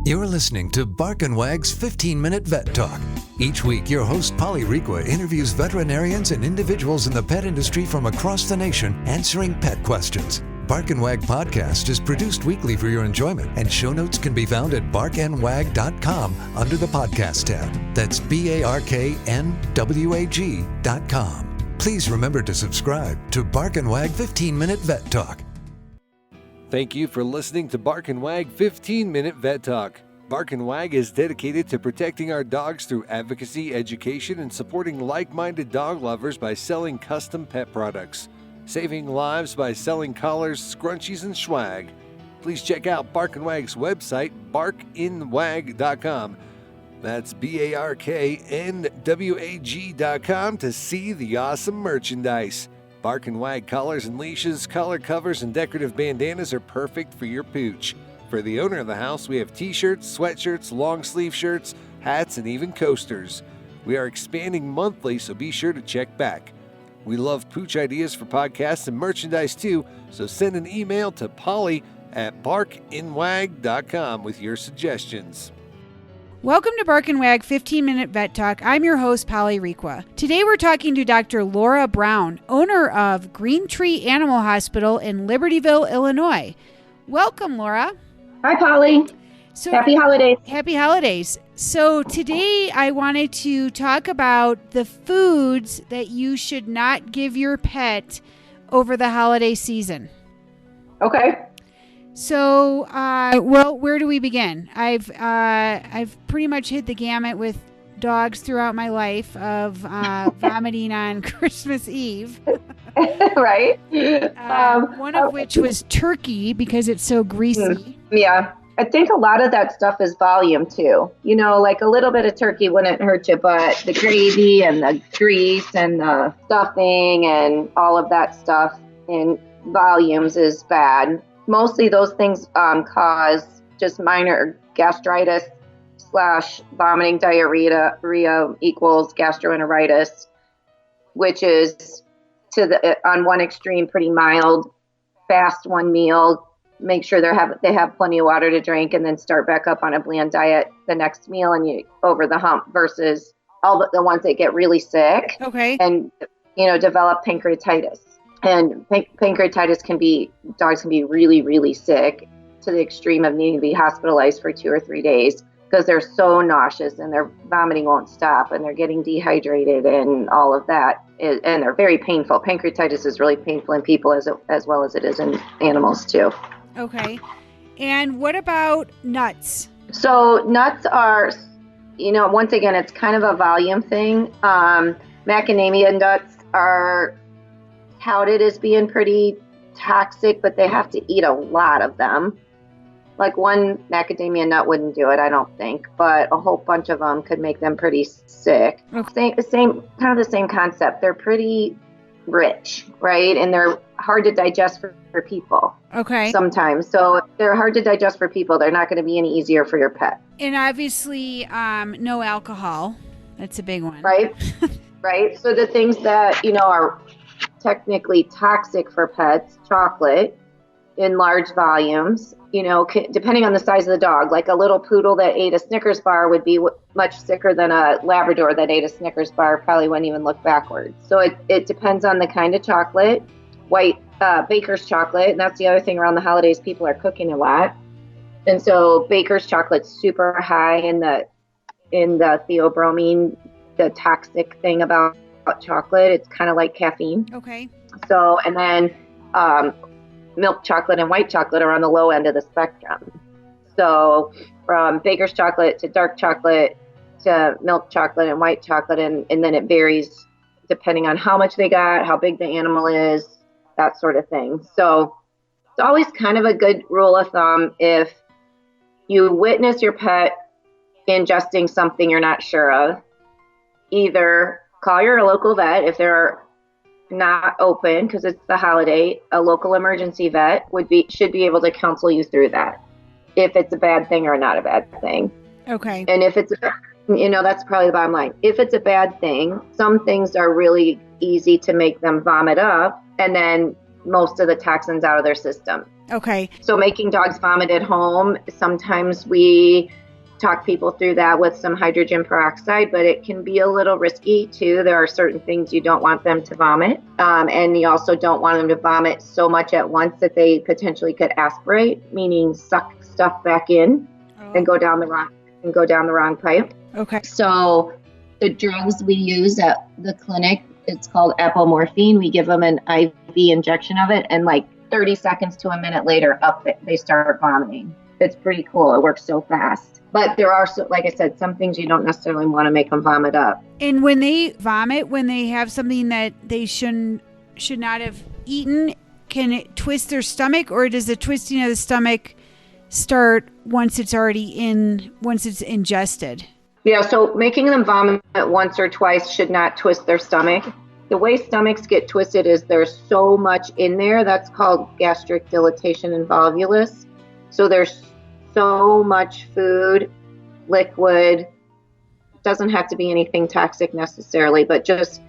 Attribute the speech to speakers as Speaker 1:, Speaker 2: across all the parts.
Speaker 1: You're listening to Bark and Wag's 15-Minute Vet Talk. Each week, your host, Polly Requa, interviews veterinarians and individuals in the pet industry from across the nation answering pet questions. Bark and Wag podcast is produced weekly for your enjoyment, and show notes can be found at barkandwag.com under the podcast tab. That's BARKNWAG.com. Please remember to subscribe to Bark and Wag 15-Minute Vet Talk.
Speaker 2: Thank you for listening to Bark and Wag 15-Minute Vet Talk. Bark and Wag is dedicated to protecting our dogs through advocacy, education, and supporting like-minded dog lovers by selling custom pet products. Saving lives by selling collars, scrunchies, and swag. Please check out Bark and Wag's website, barkandwag.com. That's BARKNWAG.com to see the awesome merchandise. Bark and Wag collars and leashes, collar covers, and decorative bandanas are perfect for your pooch. For the owner of the house, we have t-shirts, sweatshirts, long sleeve shirts, hats, and even coasters. We are expanding monthly, so be sure to check back. We love pooch ideas for podcasts and merchandise too, so send an email to polly@barkandwag.com with your suggestions.
Speaker 3: Welcome to Bark and Wag 15-Minute Vet Talk. I'm your host, Polly Requa. Today we're talking to Dr. Laura Brown, owner of Green Tree Animal Hospital in Libertyville, Illinois. Welcome, Laura.
Speaker 4: Hi, Polly. Happy holidays.
Speaker 3: Happy holidays. So today I wanted to talk about the foods that you should not give your pet over the holiday season.
Speaker 4: Okay.
Speaker 3: So, where do we begin? I've pretty much hit the gamut with dogs throughout my life of vomiting on Christmas Eve.
Speaker 4: Right.
Speaker 3: One of which was turkey because it's so greasy.
Speaker 4: Yeah. I think a lot of that stuff is volume too. You know, like a little bit of turkey wouldn't hurt you, but the gravy and the grease and the stuffing and all of that stuff in volumes is bad. Mostly those things cause just minor gastritis / vomiting, diarrhea equals gastroenteritis, which is on one extreme pretty mild. Fast one meal, make sure they have plenty of water to drink, and then start back up on a bland diet the next meal, and you over the hump. Versus all the ones that get really sick,
Speaker 3: okay,
Speaker 4: and develop pancreatitis. And pancreatitis dogs can be really, really sick to the extreme of needing to be hospitalized for 2 or 3 days because they're so nauseous and their vomiting won't stop and they're getting dehydrated and all of that. And they're very painful. Pancreatitis is really painful in people as well as it is in animals too.
Speaker 3: Okay. And what about nuts?
Speaker 4: So nuts are, once again, it's kind of a volume thing. Macadamia nuts are touted as being pretty toxic, but they have to eat a lot of them. Like one macadamia nut wouldn't do it, I don't think, but a whole bunch of them could make them pretty sick.
Speaker 3: Okay.
Speaker 4: Same kind of the same concept. They're pretty rich, right? And they're hard to digest for people.
Speaker 3: Okay.
Speaker 4: Sometimes. So if they're hard to digest for people, they're not going to be any easier for your pet.
Speaker 3: And obviously, no alcohol. That's a big one.
Speaker 4: Right. Right. So the things that, are technically toxic for pets, chocolate in large volumes, depending on the size of the dog. Like a little poodle that ate a Snickers bar would be much sicker than a Labrador that ate a Snickers bar, probably wouldn't even look backwards. So it depends on the kind of chocolate. White baker's chocolate, and that's the other thing around the holidays, people are cooking a lot. And so baker's chocolate's super high in the theobromine, the toxic thing about chocolate. It's kind of like caffeine.
Speaker 3: Okay.
Speaker 4: So, and then milk chocolate and white chocolate are on the low end of the spectrum. So from baker's chocolate to dark chocolate to milk chocolate and white chocolate, and then it varies depending on how much they got, how big the animal is, that sort of thing. So it's always kind of a good rule of thumb if you witness your pet ingesting something you're not sure of, either call your local vet if they're not open because it's the holiday. A local emergency vet should be able to counsel you through that, if it's a bad thing or not a bad thing.
Speaker 3: Okay.
Speaker 4: And if it's, that's probably the bottom line. If it's a bad thing, some things are really easy to make them vomit up and then most of the toxins out of their system.
Speaker 3: Okay.
Speaker 4: So making dogs vomit at home, sometimes we talk people through that with some hydrogen peroxide, but it can be a little risky too. There are certain things you don't want them to vomit, and you also don't want them to vomit so much at once that they potentially could aspirate, meaning suck stuff back in and go down the wrong pipe.
Speaker 3: Okay.
Speaker 4: So the drugs we use at the clinic, it's called apomorphine. We give them an IV injection of it, and like 30 seconds to a minute later, they start vomiting. It's pretty cool. It works so fast. But there are, like I said, some things you don't necessarily want to make them vomit up.
Speaker 3: And when they vomit, when they have something that they should not have eaten, can it twist their stomach, or does the twisting of the stomach start once it's ingested?
Speaker 4: Yeah, so making them vomit once or twice should not twist their stomach. The way stomachs get twisted is there's so much in there. That's called gastric dilatation and volvulus. So there's so much food, liquid. Doesn't have to be anything toxic necessarily, but just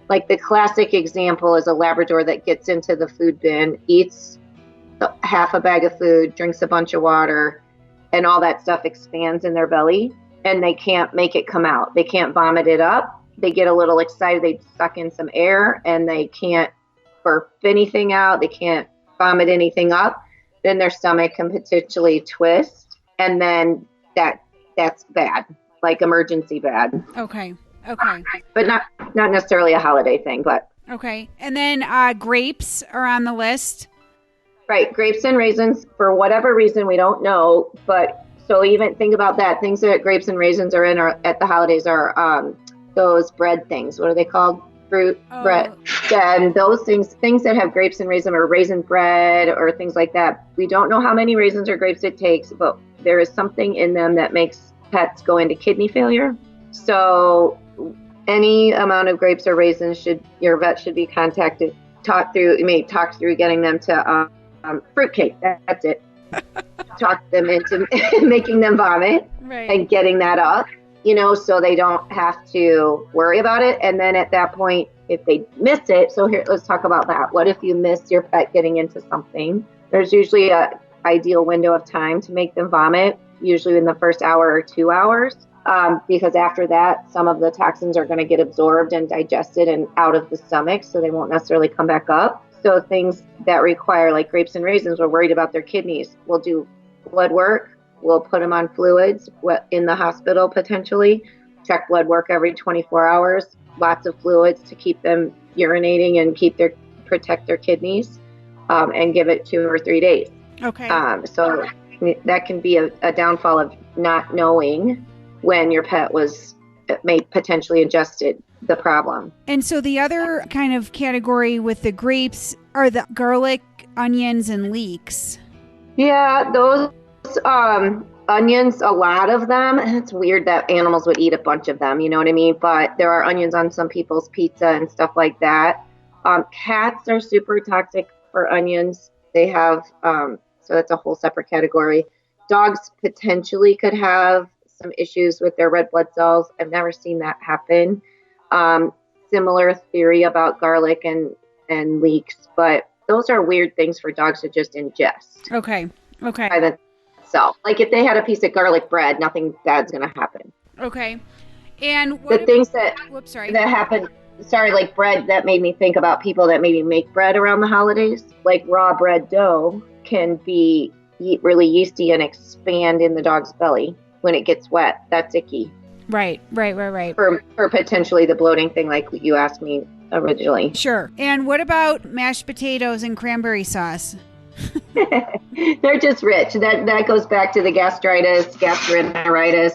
Speaker 4: like the classic example is a Labrador that gets into the food bin, eats half a bag of food, drinks a bunch of water, and all that stuff expands in their belly, and they can't make it come out. They can't vomit it up. They get a little excited. They suck in some air, and they can't burp anything out. They can't vomit anything up. Then their stomach can potentially twist, and then that's bad, like emergency bad.
Speaker 3: Okay.
Speaker 4: But not necessarily a holiday thing, but.
Speaker 3: Okay. And then grapes are on the list.
Speaker 4: Right. Grapes and raisins, for whatever reason, we don't know. But so even think about that. Things that grapes and raisins are in at the holidays are those bread things. What are they called? Fruit bread. And those things that have grapes and raisin, or raisin bread or things like that. We don't know how many raisins or grapes it takes, but there is something in them that makes pets go into kidney failure. So any amount of grapes or raisins your vet should be contacted, talk through getting them to fruitcake. That's it. Talk them into making them vomit, right, and getting that up. So they don't have to worry about it. And then at that point, if they miss it, so here, let's talk about that. What if you miss your pet getting into something? There's usually a ideal window of time to make them vomit, usually in the first hour or 2 hours, because after that, some of the toxins are going to get absorbed and digested and out of the stomach, so they won't necessarily come back up. So things that require, like grapes and raisins, we're worried about their kidneys. We'll do blood work. We'll put them on fluids in the hospital potentially, check blood work every 24 hours, lots of fluids to keep them urinating and protect their kidneys, and give it 2 or 3 days.
Speaker 3: Okay.
Speaker 4: So that can be a downfall of not knowing when your pet may potentially ingested the problem.
Speaker 3: And so the other kind of category with the grapes are the garlic, onions, and leeks.
Speaker 4: Yeah, those onions, a lot of them. It's weird that animals would eat a bunch of them, you know what I mean? But there are onions on some people's pizza and stuff like that. Cats are super toxic for onions. They have, so that's a whole separate category. Dogs potentially could have some issues with their red blood cells. I've never seen that happen. Similar theory about garlic and leeks, but those are weird things for dogs to just ingest.
Speaker 3: Okay.
Speaker 4: By themselves. Like if they had a piece of garlic bread, nothing bad's going to happen.
Speaker 3: Okay. And
Speaker 4: things that happen, like bread, that made me think about people that maybe make bread around the holidays. Like raw bread dough can be really yeasty and expand in the dog's belly when it gets wet. That's icky.
Speaker 3: Right.
Speaker 4: For potentially the bloating thing, like you asked me originally.
Speaker 3: Sure. And what about mashed potatoes and cranberry sauce?
Speaker 4: They're just rich. That goes back to the gastroenteritis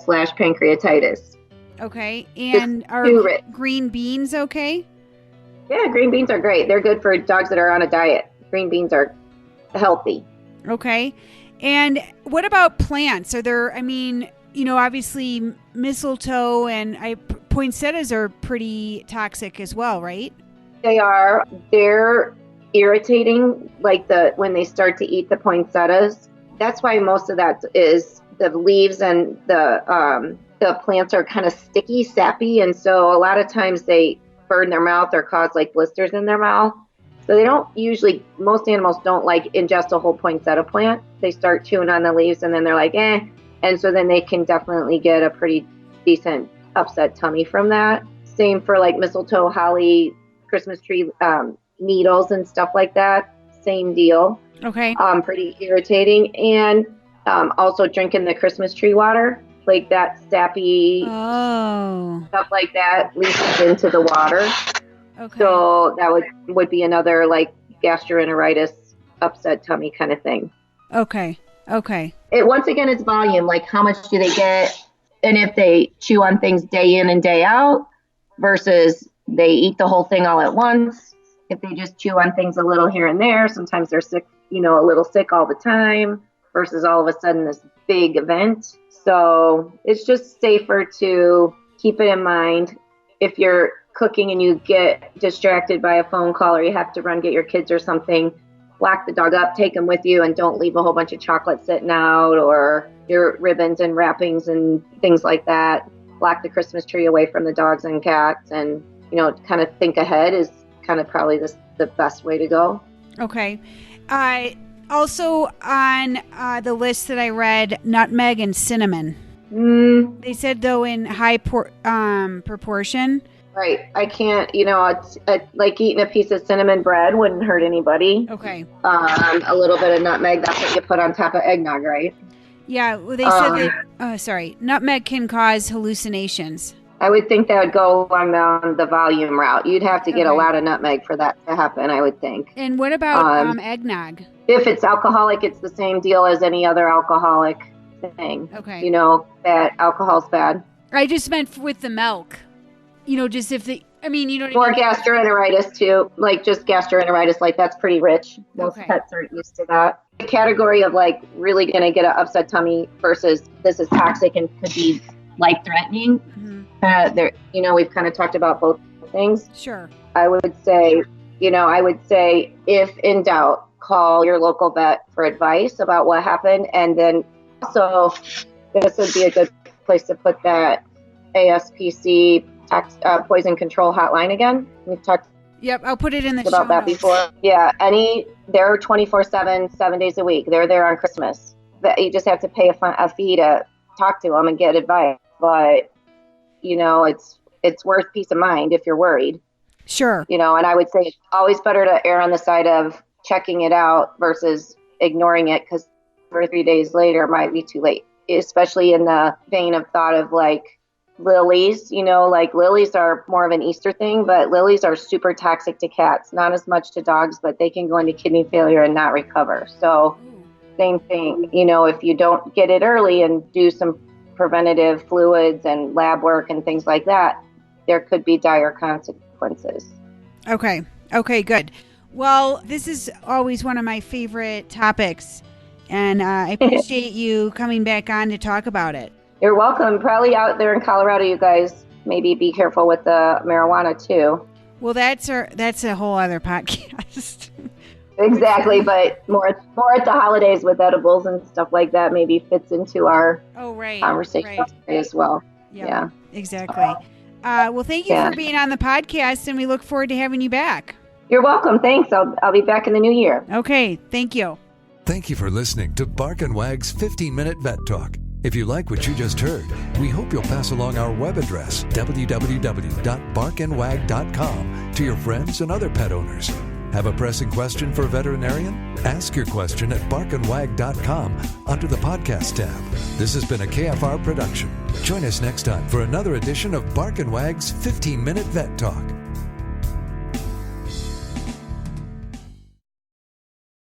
Speaker 4: / pancreatitis.
Speaker 3: Okay. And are green beans okay?
Speaker 4: Yeah, green beans are great. They're good for dogs that are on a diet. Green beans are healthy.
Speaker 3: Okay. And what about plants? Are there, obviously mistletoe and poinsettias are pretty toxic as well, right?
Speaker 4: They are. They're irritating, like when they start to eat the poinsettias. That's why most of that is the leaves and the plants are kind of sticky, sappy, and so a lot of times they burn their mouth or cause like blisters in their mouth. So they don't usually, most animals don't like ingest a whole poinsettia plant. They start chewing on the leaves and then they're like, eh. And so then they can definitely get a pretty decent upset tummy from that. Same for like mistletoe, holly, Christmas tree needles and stuff like that. Same deal.
Speaker 3: Okay.
Speaker 4: Pretty irritating. And also drinking the Christmas tree water, like that sappy stuff like that leaches into the water.
Speaker 3: Okay.
Speaker 4: So that would be another like gastroenteritis, upset tummy kind of thing.
Speaker 3: Okay.
Speaker 4: Once again, it's volume. Like how much do they get? And if they chew on things day in and day out versus they eat the whole thing all at once. If they just chew on things a little here and there, sometimes they're sick, a little sick all the time versus all of a sudden this big event. So it's just safer to keep it in mind. If you're cooking and you get distracted by a phone call or you have to run get your kids or something, lock the dog up, take them with you, and don't leave a whole bunch of chocolate sitting out or your ribbons and wrappings and things like that. Lock the Christmas tree away from the dogs and cats, and kind of think ahead is kind of probably the best way to go.
Speaker 3: Okay. Also on the list that I read, nutmeg and cinnamon. They said though in high proportion.
Speaker 4: Right. I can't, it's like eating a piece of cinnamon bread wouldn't hurt anybody.
Speaker 3: Okay.
Speaker 4: A little bit of nutmeg, that's what you put on top of eggnog, right?
Speaker 3: Yeah. Well, they said that, nutmeg can cause hallucinations.
Speaker 4: I would think that would go along the volume route. You'd have to get a lot of nutmeg for that to happen, I would think.
Speaker 3: And what about eggnog?
Speaker 4: If it's alcoholic, it's the same deal as any other alcoholic thing.
Speaker 3: Okay.
Speaker 4: Bad alcohol's bad.
Speaker 3: I just meant with the milk. Just if
Speaker 4: Or gastroenteritis too, like just gastroenteritis, like that's pretty rich. Most pets aren't used to that. The category of like really going to get an upset tummy versus this is toxic and could be life-threatening. Mm-hmm. We've kind of talked about both things.
Speaker 3: Sure.
Speaker 4: I would say if in doubt, call your local vet for advice about what happened. And then also this would be a good place to put that ASPC poison control hotline again. We've talked
Speaker 3: Yep, I'll put it in the show
Speaker 4: about that
Speaker 3: notes.
Speaker 4: before. Yeah, they're 24/7, 7 days a week. They're there on Christmas. But you just have to pay a fee to talk to them and get advice. But it's worth peace of mind if you're worried.
Speaker 3: Sure.
Speaker 4: And I would say it's always better to err on the side of checking it out versus ignoring it, because 2 or 3 days later it might be too late. Especially in the vein of thought of like lilies, like lilies are more of an Easter thing, but lilies are super toxic to cats, not as much to dogs, but they can go into kidney failure and not recover. So same thing, if you don't get it early and do some preventative fluids and lab work and things like that, there could be dire consequences.
Speaker 3: Okay, good. Well, this is always one of my favorite topics, and I appreciate you coming back on to talk about it.
Speaker 4: You're welcome. Probably out there in Colorado, you guys maybe be careful with the marijuana too.
Speaker 3: Well, that's a whole other podcast.
Speaker 4: Exactly, but more at the holidays with edibles and stuff like that maybe fits into our conversation as well.
Speaker 3: Yep,
Speaker 4: yeah,
Speaker 3: exactly. Well, thank you for being on the podcast, and we look forward to having you back.
Speaker 4: You're welcome. Thanks. I'll be back in the new year.
Speaker 3: Okay. Thank you.
Speaker 1: Thank you for listening to Bark and Wag's 15-Minute Vet Talk. If you like what you just heard, we hope you'll pass along our web address, www.barkandwag.com, to your friends and other pet owners. Have a pressing question for a veterinarian? Ask your question at barkandwag.com under the podcast tab. This has been a KFR production. Join us next time for another edition of Bark and Wag's 15-Minute Vet Talk.